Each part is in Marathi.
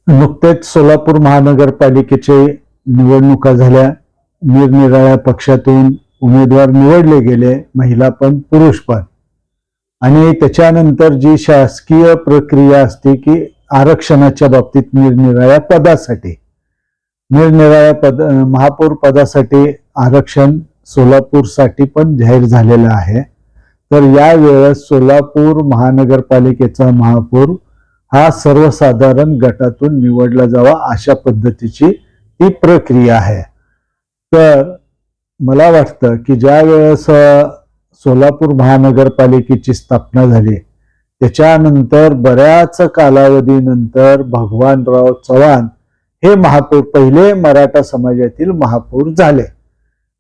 नुकतेच सोलापूर महानगरपालिकेचे निवडणुका झाल्या। निरनिराळ्या पक्षातून उमेदवार निवडले गेले, महिला पण पुरुष पण। आणि त्याच्यानंतर जी शासकीय प्रक्रिया असते की आरक्षणाच्या बाबतीत निरनिराळ्या पदासाठी महापौर पदासाठी आरक्षण सोलापूरसाठी पण जाहीर झालेलं आहे। तर या वेळेस सोलापूर महानगरपालिकेचा महापौर हा सर्वसाधारण गटातून निवडला जावा अशा पद्धतीची ही प्रक्रिया आहे। तर मला वाटतं की ज्या वेळेस सोलापूर महानगरपालिकेची स्थापना झाली त्याच्यानंतर बऱ्याच कालावधीनंतर भगवानराव चव्हाण हे महापौर पहिले मराठा समाजातील महापौर झाले।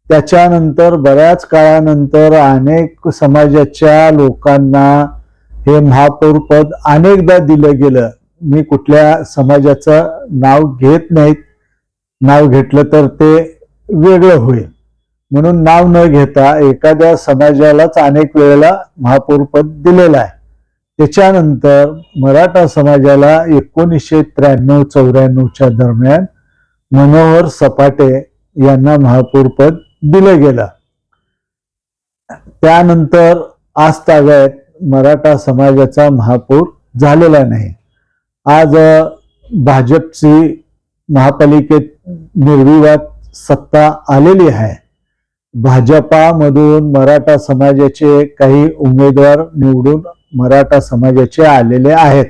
त्याच्यानंतर बऱ्याच काळानंतर अनेक समाजाच्या लोकांना हे महापौर पद अनेकदा दिलं गेलं। मी कुठल्या समाजाचं नाव घेत नाहीत, नाव घेतलं तर ते वेगळं होईल म्हणून नाव न घेता एखाद्या समाजालाच अनेक वेळेला महापौर पद दिलेलं आहे। त्याच्यानंतर मराठा समाजाला 1993-94च्या दरम्यान मनोहर सपाटे यांना महापौर पद दिलं गेलं। त्यानंतर आज तागायत मराठा समाजाचा महापौर झालेला नाही। आज भाजपची महापालिकेत निर्विवाद सत्ता आलेली आहे। भाजपामधून मराठा समाजाचे काही उमेदवार निवडून मराठा समाजाचे आलेले आहेत।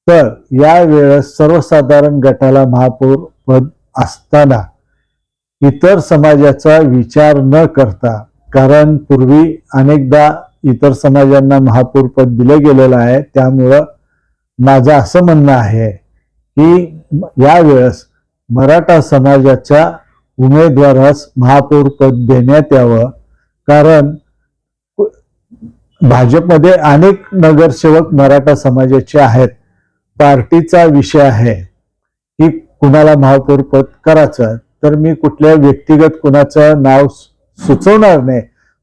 तर या वेळेस सर्वसाधारण गटाला महापौर पद असताना इतर समाजाचा विचार न करता, कारण पूर्वी अनेकदा इतर समाजांना महापौर पद दिले गेलेलं आहे, त्यामुळं माझं असं म्हणणं आहे की यावेळेस मराठा समाजाच्या उमेदवारास महापौर पद देण्यात यावं। कारण भाजपमध्ये अनेक नगरसेवक मराठा समाजाचे आहेत। पार्टीचा विषय आहे की कुणाला महापौर पद करायचं, तर मी कुठल्या व्यक्तिगत कुणाचं नाव सुचवणार नाही,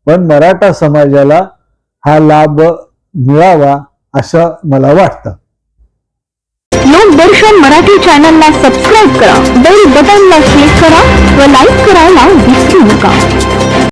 पण मराठा समाजाला हा लाभ मिळावा असं मला वाटतं। लोकदर्शन मराठी चॅनलला सबस्क्राईब करा, बेल बटनला क्लिक करा व लाईक करायला विसरू नका।